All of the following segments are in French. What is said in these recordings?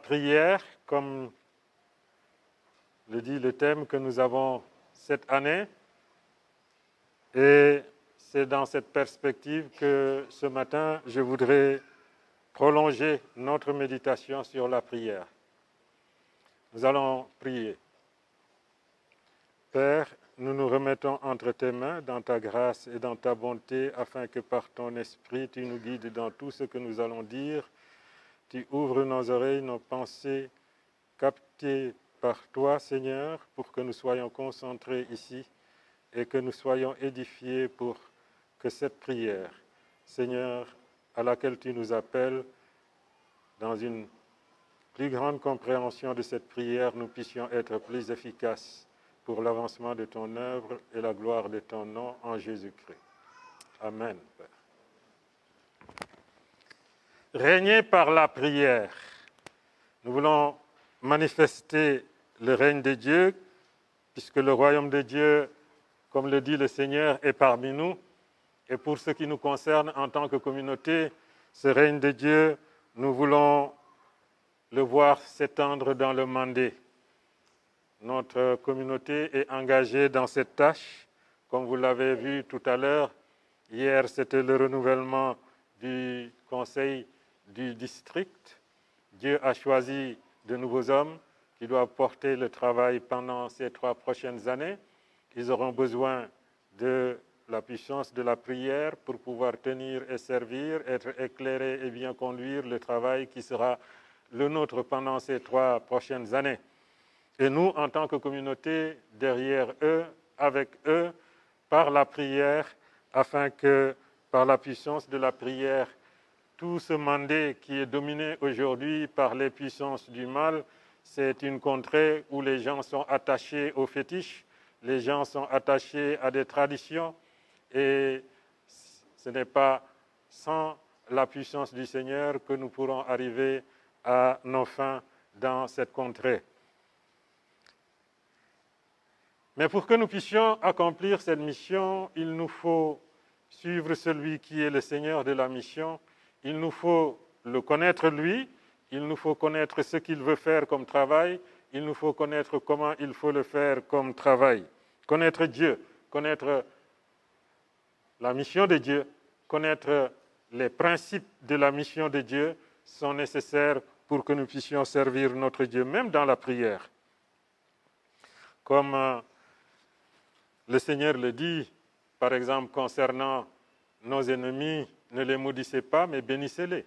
prière, comme le dit le thème que nous avons cette année. Et c'est dans cette perspective que ce matin, je voudrais prolonger notre méditation sur la prière. Nous allons prier. Père, nous nous remettons entre tes mains, dans ta grâce et dans ta bonté, afin que par ton esprit, tu nous guides dans tout ce que nous allons dire. Tu ouvres nos oreilles, nos pensées, captées par toi, Seigneur, pour que nous soyons concentrés ici et que nous soyons édifiés pour que cette prière, Seigneur, à laquelle tu nous appelles, dans une plus grande compréhension de cette prière, nous puissions être plus efficaces pour l'avancement de ton œuvre et la gloire de ton nom en Jésus-Christ. Amen, Père. Régner par la prière. Nous voulons manifester le règne de Dieu, puisque le royaume de Dieu, comme le dit le Seigneur, est parmi nous. Et pour ce qui nous concerne en tant que communauté, ce règne de Dieu, nous voulons le voir s'étendre dans le Mandé. Notre communauté est engagée dans cette tâche. Comme vous l'avez vu tout à l'heure, hier c'était le renouvellement du conseil du district. Dieu a choisi de nouveaux hommes qui doivent porter le travail pendant ces 3 prochaines années. Ils auront besoin de la puissance de la prière pour pouvoir tenir et servir, être éclairés et bien conduire le travail qui sera le nôtre pendant ces 3 prochaines années. Et nous, en tant que communauté, derrière eux, avec eux, par la prière, afin que, par la puissance de la prière, tout ce mandé qui est dominé aujourd'hui par les puissances du mal, c'est une contrée où les gens sont attachés aux fétiches, les gens sont attachés à des traditions, et ce n'est pas sans la puissance du Seigneur que nous pourrons arriver à nos fins dans cette contrée. Mais pour que nous puissions accomplir cette mission, il nous faut suivre celui qui est le Seigneur de la mission. Il nous faut le connaître lui, il nous faut connaître ce qu'il veut faire comme travail, il nous faut connaître comment il faut le faire comme travail. Connaître Dieu, connaître la mission de Dieu, connaître les principes de la mission de Dieu sont nécessaires pour que nous puissions servir notre Dieu, même dans la prière. Comme le Seigneur le dit, par exemple, concernant nos ennemis, ne les maudissez pas, mais bénissez-les,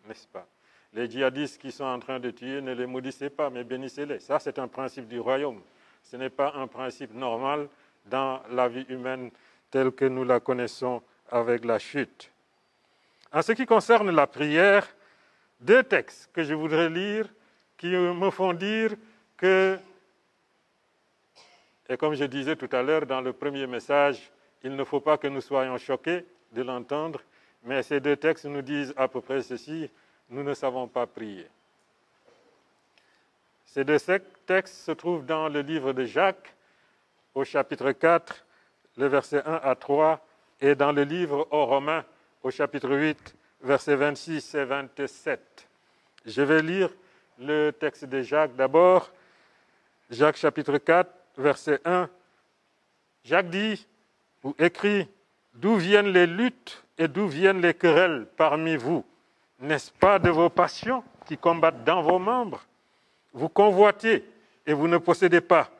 n'est-ce pas? Les djihadistes qui sont en train de tuer, ne les maudissez pas, mais bénissez-les. Ça, c'est un principe du royaume. Ce n'est pas un principe normal dans la vie humaine telle que nous la connaissons avec la chute. En ce qui concerne la prière, 2 textes que je voudrais lire qui me font dire que, et comme je disais tout à l'heure dans le premier message, il ne faut pas que nous soyons choqués de l'entendre, mais ces 2 textes nous disent à peu près ceci: nous ne savons pas prier. Ces 2 textes se trouvent dans le livre de Jacques, au chapitre 4, le verset 1 à 3, et dans le livre aux Romains, au chapitre 8, versets 26 et 27. Je vais lire le texte de Jacques d'abord. Jacques chapitre 4, verset 1. Jacques dit ou écrit: d'où viennent les luttes et d'où viennent les querelles parmi vous? N'est-ce pas de vos passions qui combattent dans vos membres? Vous convoitez et vous ne possédez pas.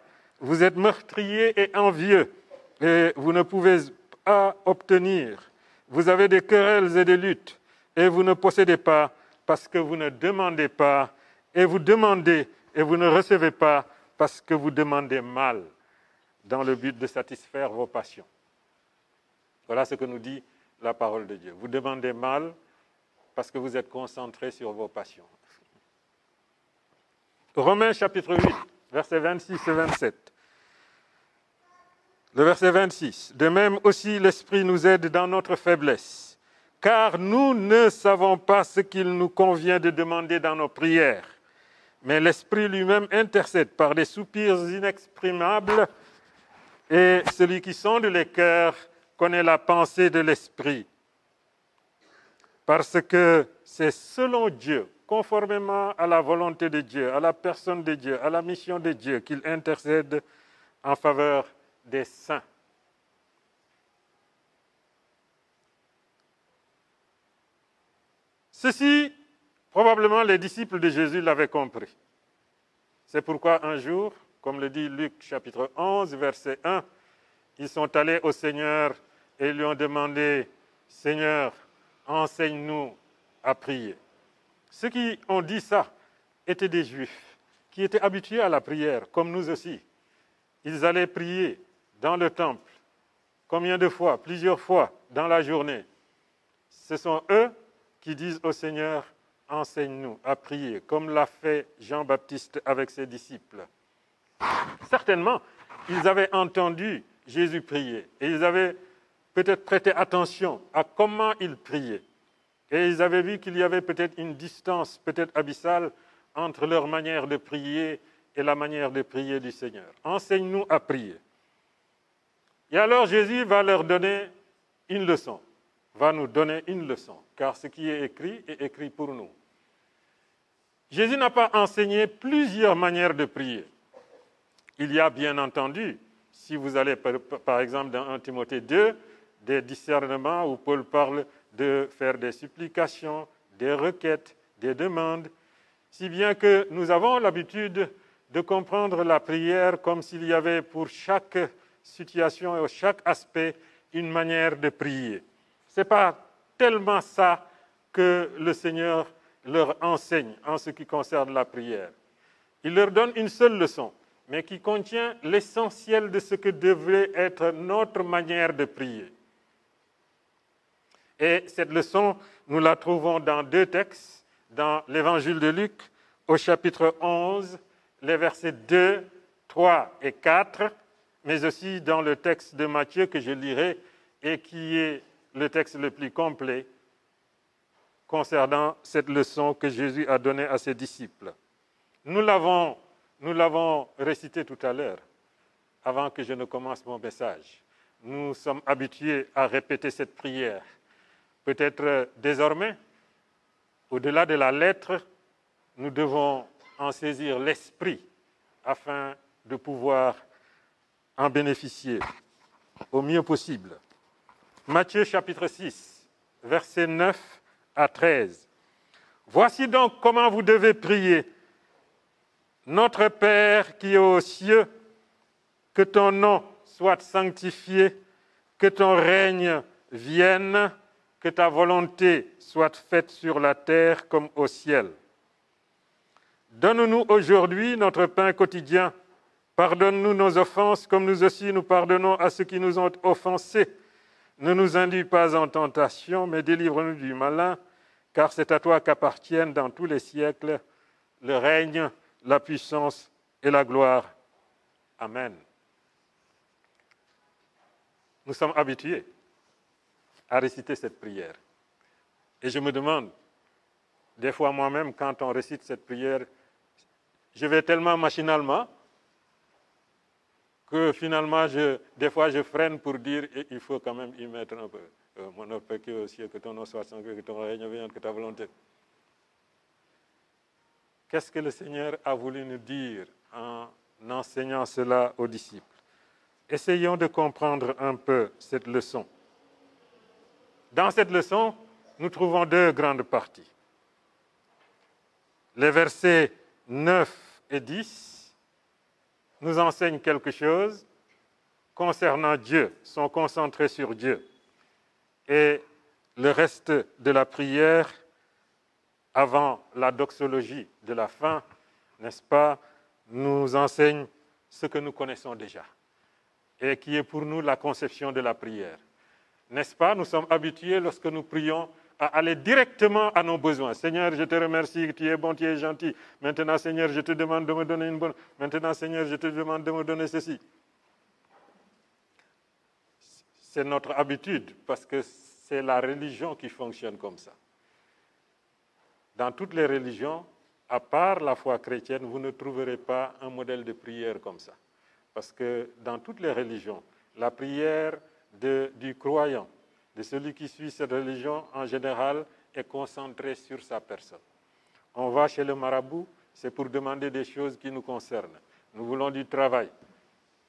Vous êtes meurtriers et envieux et vous ne pouvez pas obtenir. Vous avez des querelles et des luttes et vous ne possédez pas parce que vous ne demandez pas, et vous demandez et vous ne recevez pas parce que vous demandez mal, dans le but de satisfaire vos passions. Voilà ce que nous dit la parole de Dieu. Vous demandez mal parce que vous êtes concentrés sur vos passions. Romains chapitre 8, versets 26 et 27. Le verset 26. De même aussi l'Esprit nous aide dans notre faiblesse, car nous ne savons pas ce qu'il nous convient de demander dans nos prières. Mais l'Esprit lui-même intercède par des soupirs inexprimables, et celui qui sonde les cœurs connaît la pensée de l'Esprit. Parce que c'est selon Dieu conformément à la volonté de Dieu, à la personne de Dieu, à la mission de Dieu, qu'il intercède en faveur des saints. Ceci, probablement les disciples de Jésus l'avaient compris. C'est pourquoi un jour, comme le dit Luc chapitre 11, verset 1, ils sont allés au Seigneur et lui ont demandé, « Seigneur, enseigne-nous à prier. » Ceux qui ont dit ça étaient des Juifs qui étaient habitués à la prière, comme nous aussi. Ils allaient prier dans le temple. Combien de fois? Plusieurs fois dans la journée. Ce sont eux qui disent au Seigneur, « Enseigne-nous à prier », comme l'a fait Jean-Baptiste avec ses disciples. Certainement, ils avaient entendu Jésus prier et ils avaient peut-être prêté attention à comment il priait. Et ils avaient vu qu'il y avait peut-être une distance, peut-être abyssale, entre leur manière de prier et la manière de prier du Seigneur. Enseigne-nous à prier. Et alors Jésus va leur donner une leçon, va nous donner une leçon, car ce qui est écrit pour nous. Jésus n'a pas enseigné plusieurs manières de prier. Il y a bien entendu, si vous allez par exemple dans 1 Timothée 2, des discernements où Paul parle de faire des supplications, des requêtes, des demandes, si bien que nous avons l'habitude de comprendre la prière comme s'il y avait pour chaque situation et chaque aspect une manière de prier. Ce n'est pas tellement ça que le Seigneur leur enseigne en ce qui concerne la prière. Il leur donne une seule leçon, mais qui contient l'essentiel de ce que devrait être notre manière de prier. Et cette leçon, nous la trouvons dans deux textes, dans l'Évangile de Luc, au chapitre 11, les versets 2, 3 et 4, mais aussi dans le texte de Matthieu que je lirai et qui est le texte le plus complet concernant cette leçon que Jésus a donnée à ses disciples. Nous l'avons récité tout à l'heure, avant que je ne commence mon message. Nous sommes habitués à répéter cette prière. Peut-être désormais, au-delà de la lettre, nous devons en saisir l'esprit afin de pouvoir en bénéficier au mieux possible. Matthieu chapitre 6, versets 9 à 13. Voici donc comment vous devez prier. Notre Père qui est aux cieux, que ton nom soit sanctifié, que ton règne vienne, que ta volonté soit faite sur la terre comme au ciel. Donne-nous aujourd'hui notre pain quotidien. Pardonne-nous nos offenses comme nous aussi nous pardonnons à ceux qui nous ont offensés. Ne nous induis pas en tentation, mais délivre-nous du malin, car c'est à toi qu'appartiennent dans tous les siècles le règne, la puissance et la gloire. Amen. Nous sommes habitués à réciter cette prière. Et je me demande, des fois moi-même, quand on récite cette prière, je vais tellement machinalement que finalement, des fois, je freine pour dire il faut quand même y mettre un peu. Mon Père qui est aux cieux, que ton nom soit sanctifié, que ton règne vienne, que ta volonté. Qu'est-ce que le Seigneur a voulu nous dire en enseignant cela aux disciples? Essayons de comprendre un peu cette leçon. Dans cette leçon, nous trouvons deux grandes parties. Les versets 9 et 10 nous enseignent quelque chose concernant Dieu, sont concentrés sur Dieu. Et le reste de la prière, avant la doxologie de la fin, n'est-ce pas, nous enseigne ce que nous connaissons déjà et qui est pour nous la conception de la prière. N'est-ce pas, nous sommes habitués lorsque nous prions à aller directement à nos besoins. Seigneur, je te remercie, tu es bon, tu es gentil. Maintenant, Seigneur, je te demande de me donner une bonne... Maintenant, Seigneur, je te demande de me donner ceci. C'est notre habitude, parce que c'est la religion qui fonctionne comme ça. Dans toutes les religions, à part la foi chrétienne, vous ne trouverez pas un modèle de prière comme ça. Parce que dans toutes les religions, la prière du croyant, de celui qui suit cette religion, en général, est concentrée sur sa personne. On va chez le marabout, c'est pour demander des choses qui nous concernent. Nous voulons du travail.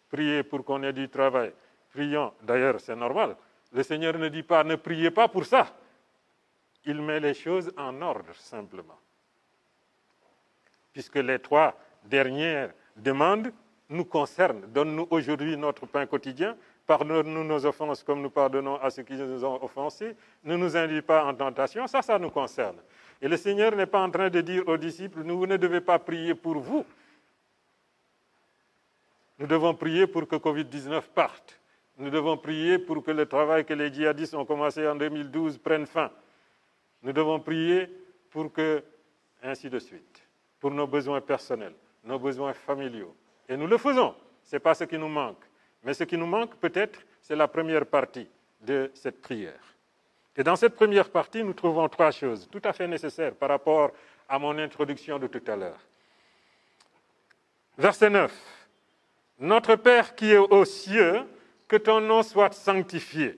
Priez pour qu'on ait du travail. Prions. D'ailleurs, c'est normal. Le Seigneur ne dit pas, ne priez pas pour ça. Il met les choses en ordre, simplement. Puisque les 3 dernières demandes nous concernent. Donne-nous aujourd'hui notre pain quotidien. Pardonne-nous nos offenses comme nous pardonnons à ceux qui nous ont offensés. Ne nous induis pas en tentation. Ça nous concerne. Et le Seigneur n'est pas en train de dire aux disciples, vous ne devez pas prier pour vous. Nous devons prier pour que Covid-19 parte. Nous devons prier pour que le travail que les djihadistes ont commencé en 2012 prenne fin. Nous devons prier pour que, ainsi de suite, pour nos besoins personnels, nos besoins familiaux. Et nous le faisons. Ce n'est pas ce qui nous manque. Mais ce qui nous manque, peut-être, c'est la première partie de cette prière. Et dans cette première partie, nous trouvons 3 choses tout à fait nécessaires par rapport à mon introduction de tout à l'heure. Verset 9. Notre Père qui est aux cieux, que ton nom soit sanctifié.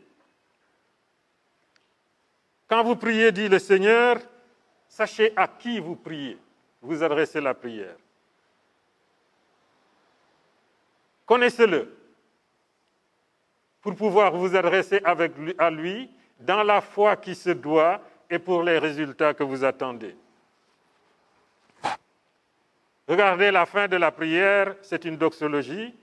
Quand vous priez, dit le Seigneur, sachez à qui vous priez. Vous adressez la prière. Connaissez-le pour pouvoir vous adresser à lui dans la foi qui se doit et pour les résultats que vous attendez. Regardez la fin de la prière, c'est une doxologie.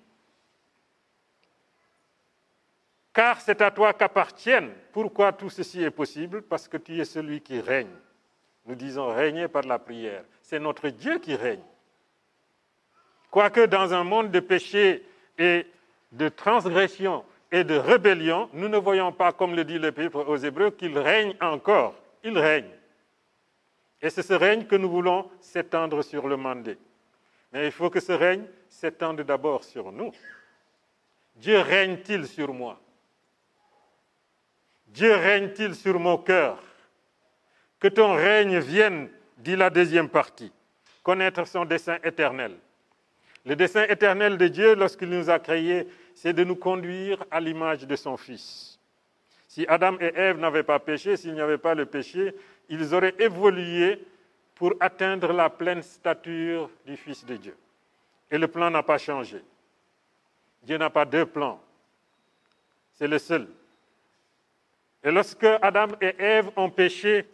Car c'est à toi qu'appartiennent. Pourquoi tout ceci est possible? Parce que tu es celui qui règne. Nous disons régner par la prière. C'est notre Dieu qui règne. Quoique dans un monde de péché et de transgression et de rébellion, nous ne voyons pas, comme le dit l'Épître aux Hébreux, qu'il règne encore. Il règne. Et c'est ce règne que nous voulons s'étendre sur le mandé. Mais il faut que ce règne s'étende d'abord sur nous. Dieu règne-t-il sur moi? Dieu règne-t-il sur mon cœur? Que ton règne vienne, dit la deuxième partie, connaître son dessein éternel. Le dessein éternel de Dieu, lorsqu'il nous a créés, c'est de nous conduire à l'image de son Fils. Si Adam et Ève n'avaient pas péché, s'il n'y avait pas le péché, ils auraient évolué pour atteindre la pleine stature du Fils de Dieu. Et le plan n'a pas changé. Dieu n'a pas 2 plans. C'est le seul. Et lorsque Adam et Ève ont péché,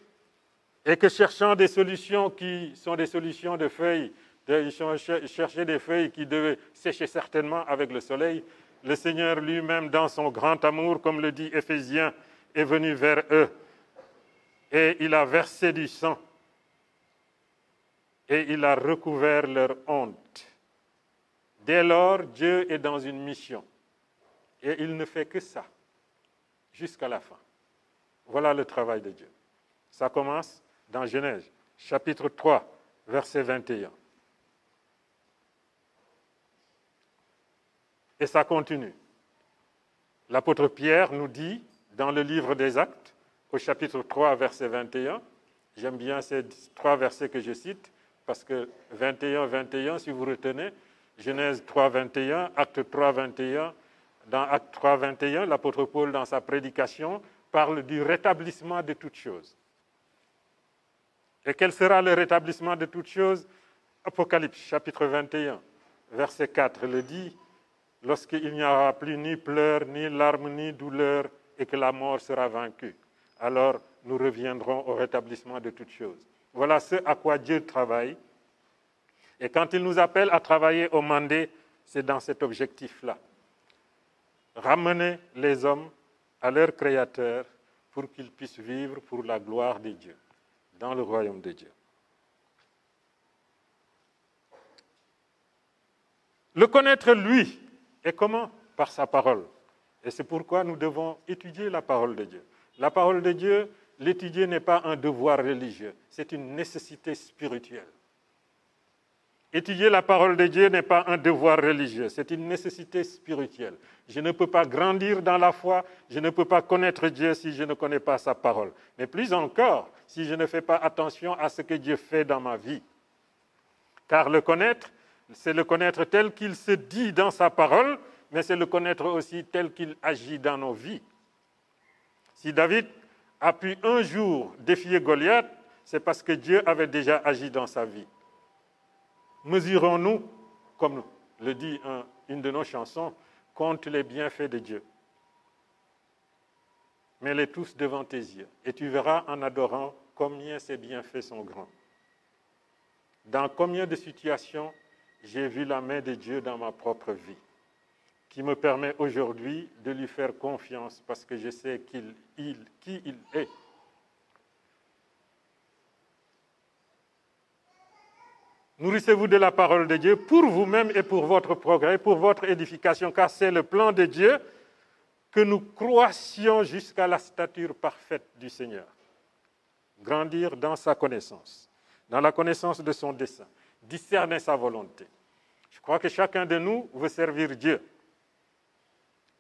et que cherchant des solutions qui sont des solutions de feuilles, ils ont cherché des feuilles qui devaient sécher certainement avec le soleil, le Seigneur lui-même, dans son grand amour, comme le dit Éphésiens, est venu vers eux. Et il a versé du sang. Et il a recouvert leur honte. Dès lors, Dieu est dans une mission. Et il ne fait que ça, jusqu'à la fin. Voilà le travail de Dieu. Ça commence dans Genèse, chapitre 3, verset 21. Et ça continue. L'apôtre Pierre nous dit, dans le livre des Actes, au chapitre 3, verset 21, j'aime bien ces 3 versets que je cite, parce que 21, 21, si vous retenez, Genèse 3, 21, Acte 3, 21, dans Acte 3, 21, l'apôtre Paul, dans sa prédication, parle du rétablissement de toutes choses. Et quel sera le rétablissement de toutes choses? Apocalypse, chapitre 21, verset 4, le dit, lorsqu'il n'y aura plus ni pleurs, ni larmes, ni douleurs, et que la mort sera vaincue. Alors, nous reviendrons au rétablissement de toutes choses. Voilà ce à quoi Dieu travaille. Et quand il nous appelle à travailler au mandé, c'est dans cet objectif-là. Ramener les hommes à leur Créateur pour qu'ils puissent vivre pour la gloire de Dieu, dans le royaume de Dieu. Le connaître, lui, et comment? Par sa parole. Et c'est pourquoi nous devons étudier la parole de Dieu. La parole de Dieu, l'étudier n'est pas un devoir religieux, c'est une nécessité spirituelle. Étudier la parole de Dieu n'est pas un devoir religieux, c'est une nécessité spirituelle. Je ne peux pas grandir dans la foi, je ne peux pas connaître Dieu si je ne connais pas sa parole. Mais plus encore, si je ne fais pas attention à ce que Dieu fait dans ma vie. Car le connaître, c'est le connaître tel qu'il se dit dans sa parole, mais c'est le connaître aussi tel qu'il agit dans nos vies. Si David a pu un jour défier Goliath, c'est parce que Dieu avait déjà agi dans sa vie. Mesurons-nous, comme le dit une de nos chansons, compte les bienfaits de Dieu. Mets-les tous devant tes yeux, et tu verras en adorant combien ces bienfaits sont grands. Dans combien de situations j'ai vu la main de Dieu dans ma propre vie, qui me permet aujourd'hui de lui faire confiance parce que je sais qui il est. Nourrissez-vous de la parole de Dieu pour vous-même et pour votre progrès, pour votre édification, car c'est le plan de Dieu que nous croissions jusqu'à la stature parfaite du Seigneur. Grandir dans sa connaissance, dans la connaissance de son dessein, discerner sa volonté. Je crois que chacun de nous veut servir Dieu.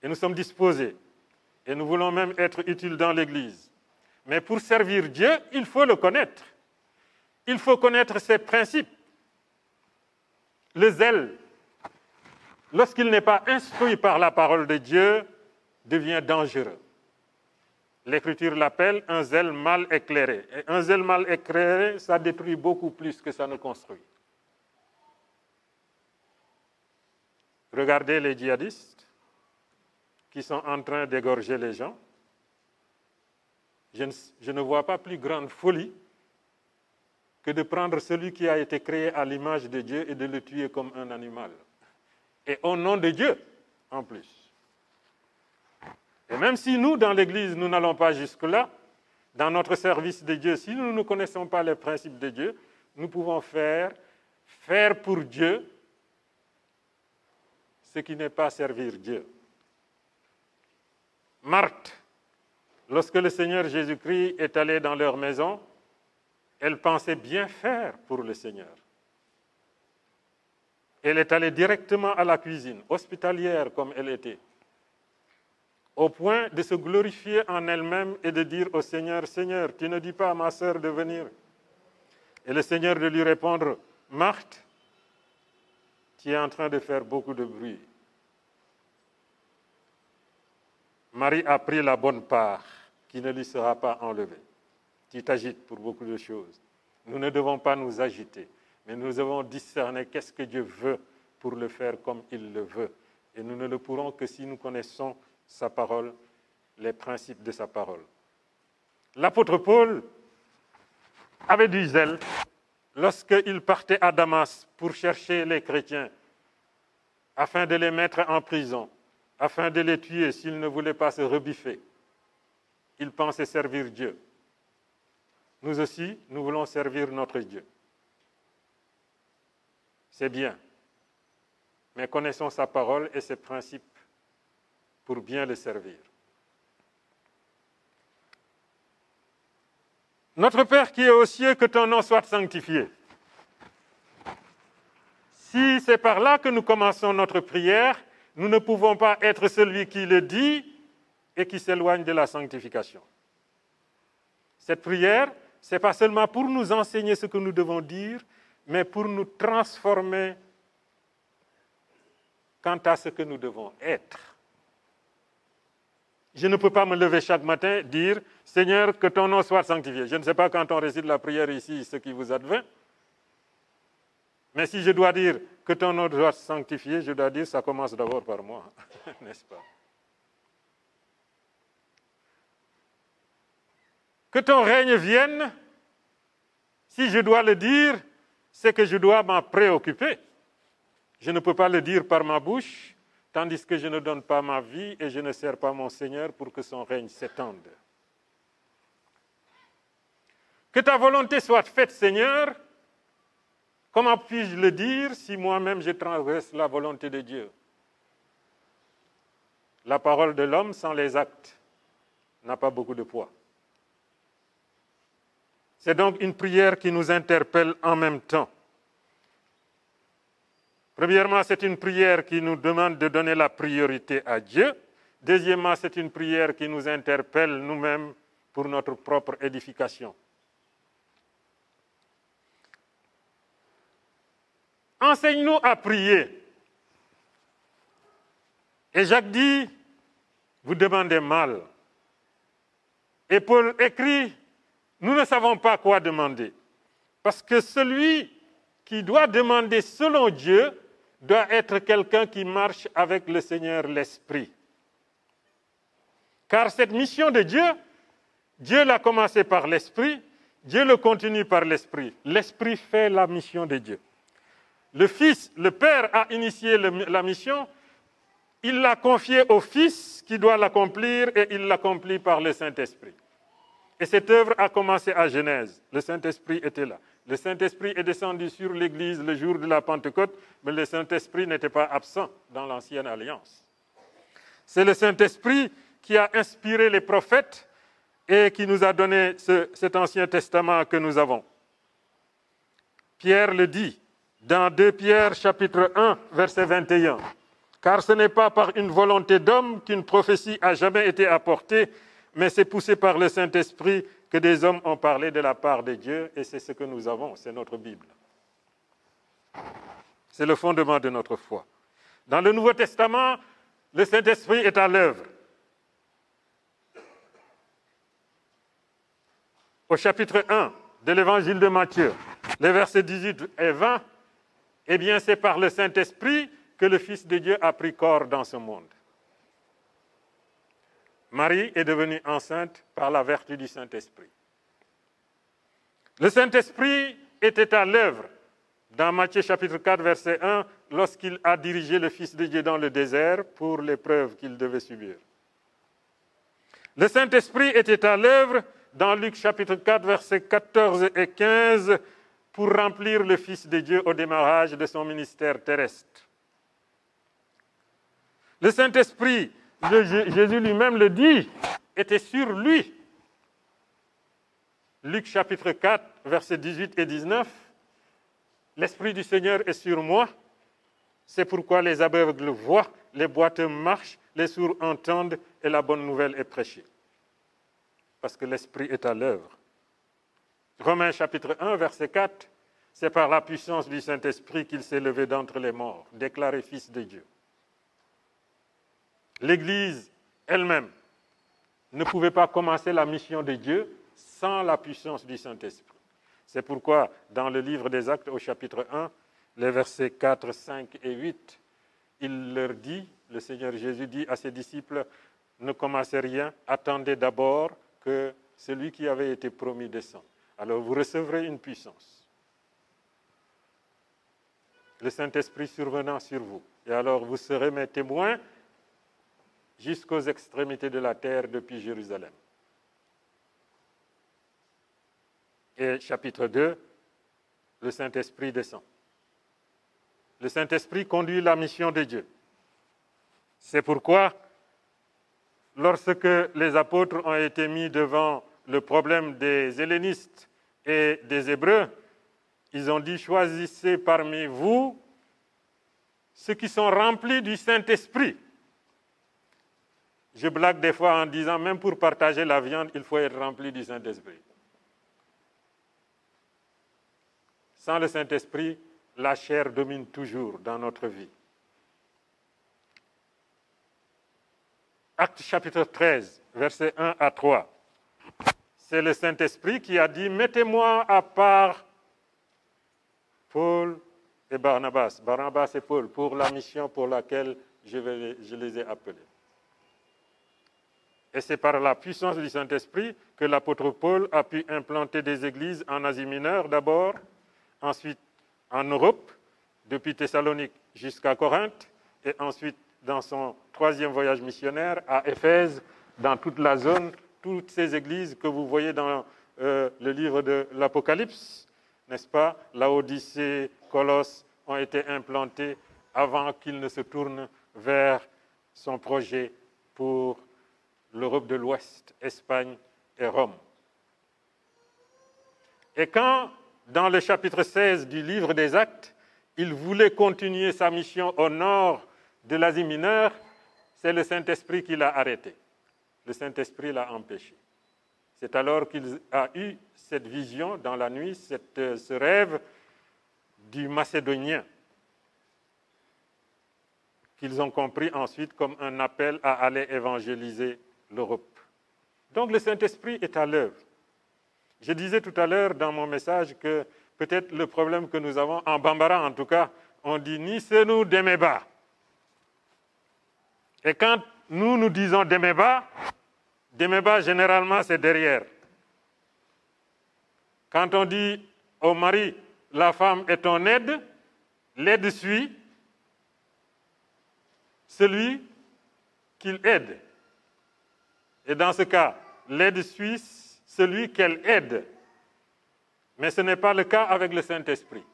Et nous sommes disposés. Et nous voulons même être utiles dans l'Église. Mais pour servir Dieu, il faut le connaître. Il faut connaître ses principes. Le zèle, lorsqu'il n'est pas instruit par la parole de Dieu, devient dangereux. L'Écriture l'appelle un zèle mal éclairé. Et un zèle mal éclairé, ça détruit beaucoup plus que ça ne construit. Regardez les djihadistes qui sont en train d'égorger les gens. Je ne vois pas plus grande folie que de prendre celui qui a été créé à l'image de Dieu et de le tuer comme un animal. Et au nom de Dieu, en plus. Et même si nous, dans l'Église, nous n'allons pas jusque-là, dans notre service de Dieu, si nous ne connaissons pas les principes de Dieu, nous pouvons faire pour Dieu ce qui n'est pas servir Dieu. Marthe, lorsque le Seigneur Jésus-Christ est allé dans leur maison, elle pensait bien faire pour le Seigneur. Elle est allée directement à la cuisine, hospitalière comme elle était, au point de se glorifier en elle-même et de dire au Seigneur, « Seigneur, tu ne dis pas à ma sœur de venir ?» Et le Seigneur de lui répondre, « Marthe, tu es en train de faire beaucoup de bruit. Marie a pris la bonne part qui ne lui sera pas enlevée. » Tu t'agites pour beaucoup de choses. Nous ne devons pas nous agiter, mais nous devons discerner qu'est-ce que Dieu veut pour le faire comme il le veut. Et nous ne le pourrons que si nous connaissons sa parole, les principes de sa parole. L'apôtre Paul avait du zèle lorsqu'il partait à Damas pour chercher les chrétiens, afin de les mettre en prison, afin de les tuer s'ils ne voulaient pas se rebiffer. Il pensait servir Dieu. Nous aussi, nous voulons servir notre Dieu. C'est bien, mais connaissons sa parole et ses principes pour bien le servir. Notre Père qui est aux cieux, que ton nom soit sanctifié. Si c'est par là que nous commençons notre prière, nous ne pouvons pas être celui qui le dit et qui s'éloigne de la sanctification. Cette prière, ce n'est pas seulement pour nous enseigner ce que nous devons dire, mais pour nous transformer quant à ce que nous devons être. Je ne peux pas me lever chaque matin et dire « Seigneur, que ton nom soit sanctifié ». Je ne sais pas quand on récite la prière ici ce qui vous advient. Mais si je dois dire que ton nom soit sanctifié, je dois dire ça commence d'abord par moi, n'est-ce pas? Que ton règne vienne, si je dois le dire, c'est que je dois m'en préoccuper. Je ne peux pas le dire par ma bouche, tandis que je ne donne pas ma vie et je ne sers pas mon Seigneur pour que son règne s'étende. Que ta volonté soit faite, Seigneur. Comment puis-je le dire si moi-même je transgresse la volonté de Dieu? La parole de l'homme sans les actes n'a pas beaucoup de poids. C'est donc une prière qui nous interpelle en même temps. Premièrement, c'est une prière qui nous demande de donner la priorité à Dieu. Deuxièmement, c'est une prière qui nous interpelle nous-mêmes pour notre propre édification. Enseigne-nous à prier. Et Jacques dit, vous demandez mal. Et Paul écrit, nous ne savons pas quoi demander. Parce que celui qui doit demander selon Dieu doit être quelqu'un qui marche avec le Seigneur l'Esprit. Car cette mission de Dieu, Dieu l'a commencé par l'Esprit, Dieu le continue par l'Esprit. L'Esprit fait la mission de Dieu. Le Fils, le Père a initié la mission, il l'a confiée au Fils qui doit l'accomplir et il l'accomplit par le Saint-Esprit. Et cette œuvre a commencé à Genèse. Le Saint-Esprit était là. Le Saint-Esprit est descendu sur l'Église le jour de la Pentecôte, mais le Saint-Esprit n'était pas absent dans l'Ancienne Alliance. C'est le Saint-Esprit qui a inspiré les prophètes et qui nous a donné cet Ancien Testament que nous avons. Pierre le dit dans 2 Pierre chapitre 1, verset 21. « Car ce n'est pas par une volonté d'homme qu'une prophétie a jamais été apportée, mais c'est poussé par le Saint-Esprit que des hommes ont parlé de la part de Dieu, et c'est ce que nous avons, c'est notre Bible. C'est le fondement de notre foi. Dans le Nouveau Testament, le Saint-Esprit est à l'œuvre. Au chapitre 1 de l'Évangile de Matthieu, les versets 18 et 20, eh bien, c'est par le Saint-Esprit que le Fils de Dieu a pris corps dans ce monde. Marie est devenue enceinte par la vertu du Saint-Esprit. Le Saint-Esprit était à l'œuvre dans Matthieu chapitre 4, verset 1, lorsqu'il a dirigé le Fils de Dieu dans le désert pour l'épreuve qu'il devait subir. Le Saint-Esprit était à l'œuvre dans Luc chapitre 4, versets 14 et 15, pour remplir le Fils de Dieu au démarrage de son ministère terrestre. Le Saint-Esprit, Jésus lui-même le dit, était sur lui. Luc chapitre 4, versets 18 et 19. L'Esprit du Seigneur est sur moi. C'est pourquoi les aveugles voient, les boiteux marchent, les sourds entendent et la bonne nouvelle est prêchée. Parce que l'Esprit est à l'œuvre. Romains chapitre 1, verset 4. C'est par la puissance du Saint-Esprit qu'il s'est levé d'entre les morts, déclaré Fils de Dieu. L'Église elle-même ne pouvait pas commencer la mission de Dieu sans la puissance du Saint-Esprit. C'est pourquoi, dans le livre des Actes, au chapitre 1, les versets 4, 5 et 8, il leur dit, le Seigneur Jésus dit à ses disciples, ne commencez rien, attendez d'abord que celui qui avait été promis descende. Alors vous recevrez une puissance. Le Saint-Esprit survenant sur vous. Et alors vous serez mes témoins jusqu'aux extrémités de la terre depuis Jérusalem. Et chapitre 2, le Saint-Esprit descend. Le Saint-Esprit conduit la mission de Dieu. C'est pourquoi, lorsque les apôtres ont été mis devant le problème des hellénistes et des Hébreux, ils ont dit, choisissez parmi vous ceux qui sont remplis du Saint-Esprit. Je blague des fois en disant, même pour partager la viande, il faut être rempli du Saint-Esprit. Sans le Saint-Esprit, la chair domine toujours dans notre vie. Actes chapitre 13, versets 1 à 3. C'est le Saint-Esprit qui a dit, mettez-moi à part Paul et Barnabas. Barnabas et Paul, pour la mission pour laquelle je les ai appelés. Et c'est par la puissance du Saint-Esprit que l'apôtre Paul a pu implanter des églises en Asie mineure d'abord, ensuite en Europe, depuis Thessalonique jusqu'à Corinthe, et ensuite dans son 3e voyage missionnaire à Éphèse, dans toute la zone, toutes ces églises que vous voyez dans le livre de l'Apocalypse, n'est-ce pas? Laodicée, Colosse ont été implantées avant qu'il ne se tourne vers son projet pour l'Europe de l'Ouest, Espagne et Rome. Et quand, dans le chapitre 16 du livre des Actes, il voulait continuer sa mission au nord de l'Asie mineure, c'est le Saint-Esprit qui l'a arrêté. Le Saint-Esprit l'a empêché. C'est alors qu'il a eu cette vision dans la nuit, ce rêve du Macédonien, qu'ils ont compris ensuite comme un appel à aller évangéliser l'Europe. Donc le Saint-Esprit est à l'œuvre. Je disais tout à l'heure dans mon message que peut-être le problème que nous avons, en Bambara en tout cas, on dit « Nisenu Demeba ». Et quand nous disons Demeba, Demeba généralement c'est derrière. Quand on dit au mari « la femme est ton aide », l'aide suit celui qu'il aide. Et dans ce cas, l'aide suit celui qu'elle aide. Mais ce n'est pas le cas avec le Saint-Esprit.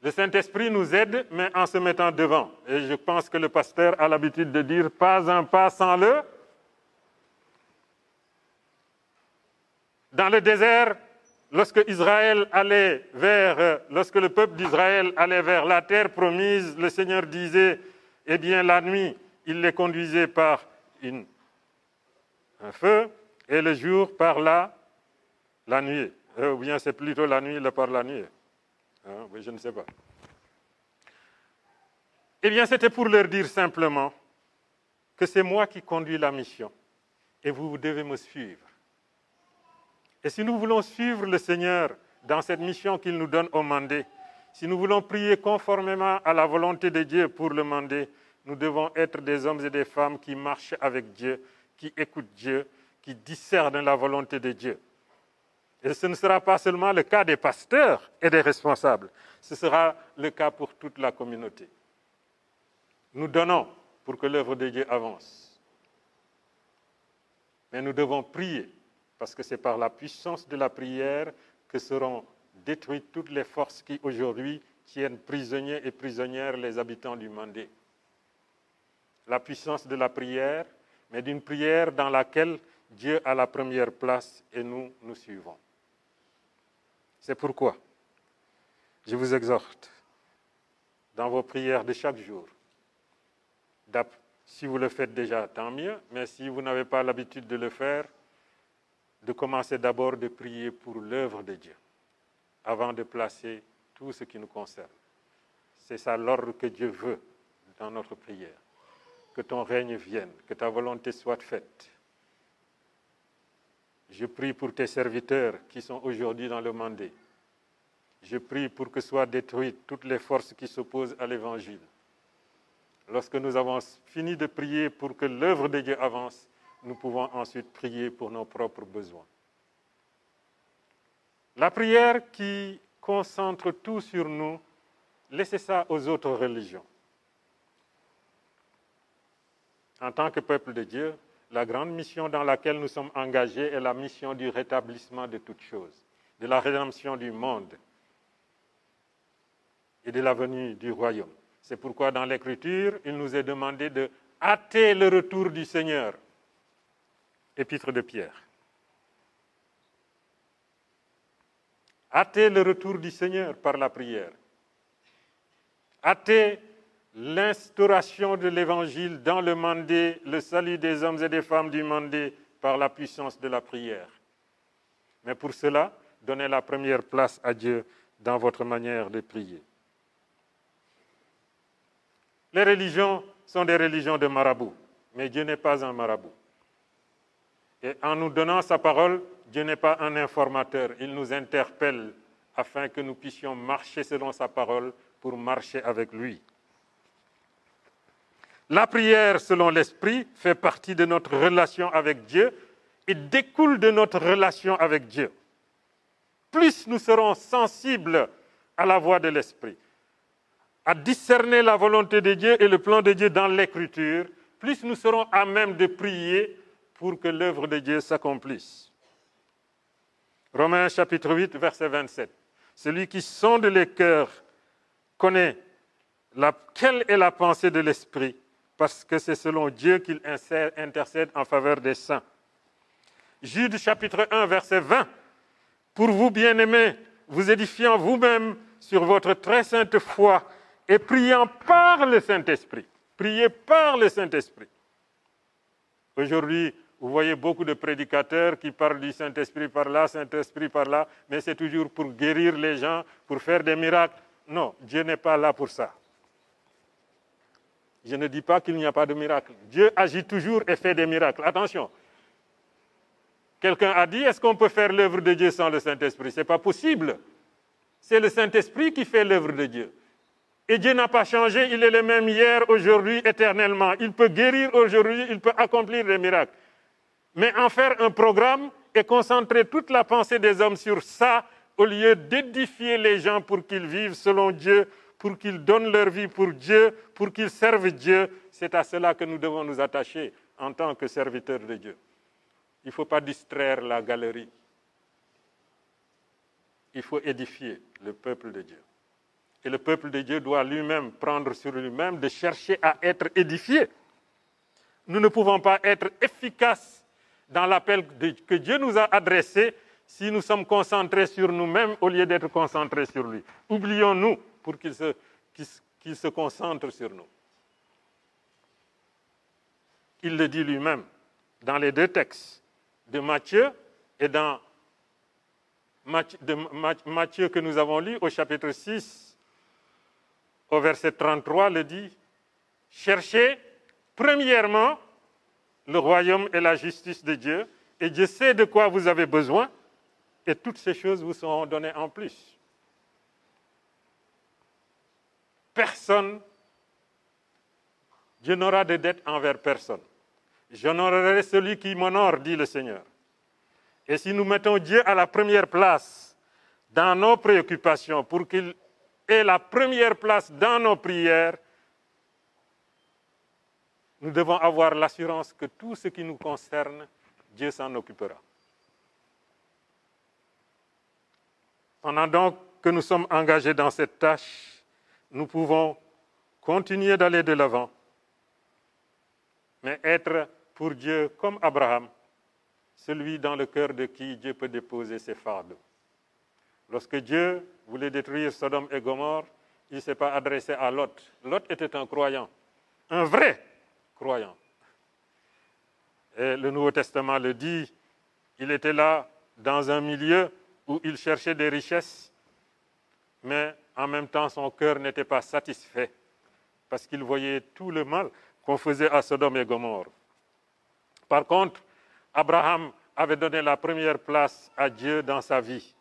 Le Saint-Esprit nous aide, mais en se mettant devant. Et je pense que le pasteur a l'habitude de dire « pas un pas sans le ». Dans le désert, lorsque le peuple d'Israël allait vers la terre promise, le Seigneur disait, eh bien la nuit, il les conduisait par un feu, et le jour par la nuée. Ou bien c'est plutôt la nuit par la nuée. Hein, oui, je ne sais pas. Eh bien, c'était pour leur dire simplement que c'est moi qui conduis la mission, et vous devez me suivre. Et si nous voulons suivre le Seigneur dans cette mission qu'il nous donne au mandé, si nous voulons prier conformément à la volonté de Dieu pour le mandé, nous devons être des hommes et des femmes qui marchent avec Dieu, qui écoutent Dieu, qui discernent la volonté de Dieu. Et ce ne sera pas seulement le cas des pasteurs et des responsables, ce sera le cas pour toute la communauté. Nous donnons pour que l'œuvre de Dieu avance. Mais nous devons prier, parce que c'est par la puissance de la prière que seront détruites toutes les forces qui aujourd'hui tiennent prisonniers et prisonnières les habitants du mandé. La puissance de la prière, mais d'une prière dans laquelle Dieu a la première place et nous suivons. C'est pourquoi je vous exhorte, dans vos prières de chaque jour, si vous le faites déjà, tant mieux, mais si vous n'avez pas l'habitude de le faire, de commencer d'abord de prier pour l'œuvre de Dieu, avant de placer tout ce qui nous concerne. C'est ça l'ordre que Dieu veut dans notre prière. Que ton règne vienne, que ta volonté soit faite. Je prie pour tes serviteurs qui sont aujourd'hui dans le mandé. Je prie pour que soient détruites toutes les forces qui s'opposent à l'Évangile. Lorsque nous avons fini de prier pour que l'œuvre de Dieu avance, nous pouvons ensuite prier pour nos propres besoins. La prière qui concentre tout sur nous, laissez ça aux autres religions. En tant que peuple de Dieu, la grande mission dans laquelle nous sommes engagés est la mission du rétablissement de toutes choses, de la rédemption du monde et de la venue du royaume. C'est pourquoi dans l'Écriture, il nous est demandé de hâter le retour du Seigneur. Épître de Pierre. Hâter le retour du Seigneur par la prière. Hâter l'instauration de l'Évangile dans le mandé, le salut des hommes et des femmes du mandé par la puissance de la prière. Mais pour cela, donnez la première place à Dieu dans votre manière de prier. Les religions sont des religions de marabouts, mais Dieu n'est pas un marabout. Et en nous donnant sa parole, Dieu n'est pas un informateur. Il nous interpelle afin que nous puissions marcher selon sa parole pour marcher avec lui. La prière selon l'Esprit fait partie de notre relation avec Dieu et découle de notre relation avec Dieu. Plus nous serons sensibles à la voix de l'Esprit, à discerner la volonté de Dieu et le plan de Dieu dans l'Écriture, plus nous serons à même de prier pour que l'œuvre de Dieu s'accomplisse. Romains chapitre 8, verset 27. Celui qui sonde les cœurs connaît quelle est la pensée de l'Esprit, parce que c'est selon Dieu qu'il intercède en faveur des saints. Jude chapitre 1, verset 20. Pour vous, bien-aimés, vous édifiant vous-même sur votre très sainte foi et priant par le Saint-Esprit. Priez par le Saint-Esprit. Aujourd'hui, vous voyez beaucoup de prédicateurs qui parlent du Saint-Esprit par là, Saint-Esprit par là, mais c'est toujours pour guérir les gens, pour faire des miracles. Non, Dieu n'est pas là pour ça. Je ne dis pas qu'il n'y a pas de miracle. Dieu agit toujours et fait des miracles. Attention. Quelqu'un a dit, est-ce qu'on peut faire l'œuvre de Dieu sans le Saint-Esprit? Ce n'est pas possible. C'est le Saint-Esprit qui fait l'œuvre de Dieu. Et Dieu n'a pas changé, il est le même hier, aujourd'hui, éternellement. Il peut guérir aujourd'hui, il peut accomplir des miracles. Mais en faire un programme et concentrer toute la pensée des hommes sur ça, au lieu d'édifier les gens pour qu'ils vivent selon Dieu, pour qu'ils donnent leur vie pour Dieu, pour qu'ils servent Dieu, c'est à cela que nous devons nous attacher en tant que serviteurs de Dieu. Il ne faut pas distraire la galerie. Il faut édifier le peuple de Dieu. Et le peuple de Dieu doit lui-même prendre sur lui-même de chercher à être édifié. Nous ne pouvons pas être efficaces dans l'appel que Dieu nous a adressé si nous sommes concentrés sur nous-mêmes au lieu d'être concentrés sur lui. Oublions-nous pour qu'il se concentre sur nous. Il le dit lui-même dans les deux textes de Matthieu et dans Matthieu que nous avons lu au chapitre 6, au verset 33, le dit, « Cherchez premièrement le royaume et la justice de Dieu, et Dieu sait de quoi vous avez besoin, et toutes ces choses vous seront données en plus. » Personne, Dieu n'aura de dette envers personne. J'honorerai celui qui m'honore, dit le Seigneur. Et si nous mettons Dieu à la première place dans nos préoccupations, pour qu'il ait la première place dans nos prières, nous devons avoir l'assurance que tout ce qui nous concerne, Dieu s'en occupera. Pendant donc que nous sommes engagés dans cette tâche, nous pouvons continuer d'aller de l'avant, mais être pour Dieu comme Abraham, celui dans le cœur de qui Dieu peut déposer ses fardeaux. Lorsque Dieu voulait détruire Sodome et Gomorrhe, il ne s'est pas adressé à Lot. Lot était un croyant, un vrai croyant. Et le Nouveau Testament le dit, il était là dans un milieu où il cherchait des richesses, mais en même temps son cœur n'était pas satisfait parce qu'il voyait tout le mal qu'on faisait à Sodome et Gomorrhe. Par contre, Abraham avait donné la première place à Dieu dans sa vie.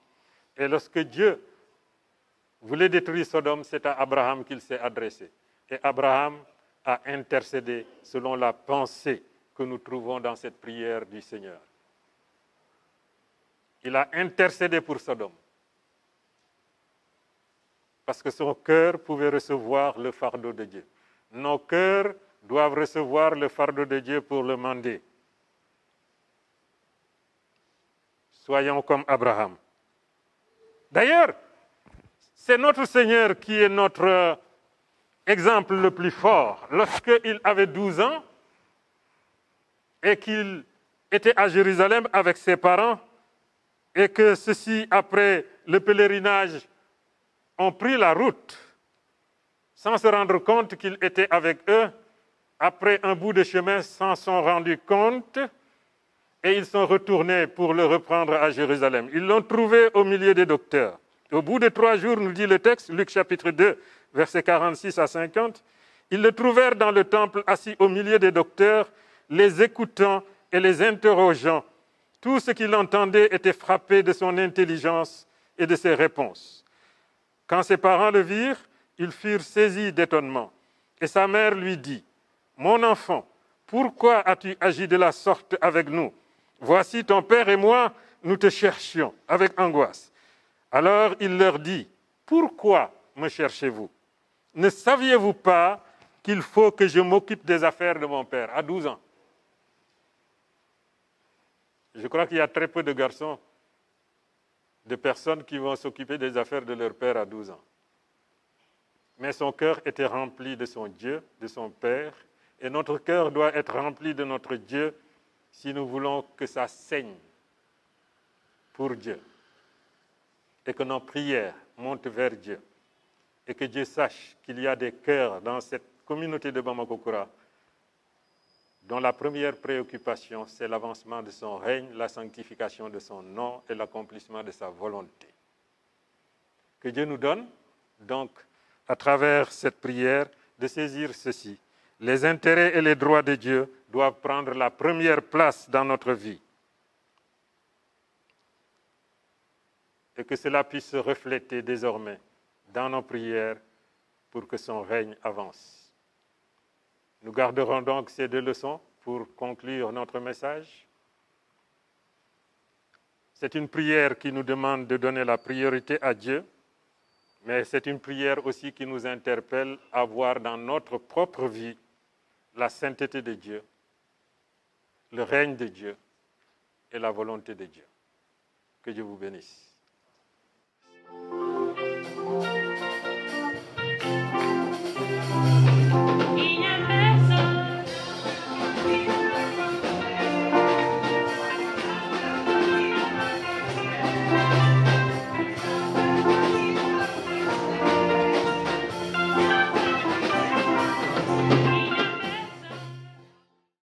Et lorsque Dieu voulait détruire Sodome, c'est à Abraham qu'il s'est adressé. Et Abraham a intercédé selon la pensée que nous trouvons dans cette prière du Seigneur. Il a intercédé pour Sodome. Parce que son cœur pouvait recevoir le fardeau de Dieu. Nos cœurs doivent recevoir le fardeau de Dieu pour le mander. Soyons comme Abraham. D'ailleurs, c'est notre Seigneur qui est notre exemple le plus fort. Lorsqu'il avait 12 ans et qu'il était à Jérusalem avec ses parents et que ceux-ci, après le pèlerinage, ont pris la route sans se rendre compte qu'il était avec eux, après un bout de chemin, s'en sont rendus compte et ils sont retournés pour le reprendre à Jérusalem. Ils l'ont trouvé au milieu des docteurs. Au bout de 3 jours, nous dit le texte, Luc chapitre 2, versets 46 à 50, ils le trouvèrent dans le temple assis au milieu des docteurs, les écoutant et les interrogeant. Tout ce qu'il entendait était frappé de son intelligence et de ses réponses. Quand ses parents le virent, ils furent saisis d'étonnement. Et sa mère lui dit, « Mon enfant, pourquoi as-tu agi de la sorte avec nous? Voici ton père et moi, nous te cherchions avec angoisse. » Alors il leur dit, « Pourquoi me cherchez-vous? Ne saviez-vous pas qu'il faut que je m'occupe des affaires de mon père » à 12 ans. Je crois qu'il y a très peu de garçons, de personnes qui vont s'occuper des affaires de leur père à 12 ans. Mais son cœur était rempli de son Dieu, de son Père, et notre cœur doit être rempli de notre Dieu si nous voulons que ça saigne pour Dieu et que nos prières montent vers Dieu et que Dieu sache qu'il y a des cœurs dans cette communauté de Bamako-Koura dont la première préoccupation, c'est l'avancement de son règne, la sanctification de son nom et l'accomplissement de sa volonté. Que Dieu nous donne, donc, à travers cette prière, de saisir ceci. Les intérêts et les droits de Dieu doivent prendre la première place dans notre vie. et que cela puisse se refléter désormais dans nos prières pour que son règne avance. Nous garderons donc ces deux leçons pour conclure notre message. C'est une prière qui nous demande de donner la priorité à Dieu, mais c'est une prière aussi qui nous interpelle à voir dans notre propre vie la sainteté de Dieu, le règne de Dieu et la volonté de Dieu. Que Dieu vous bénisse.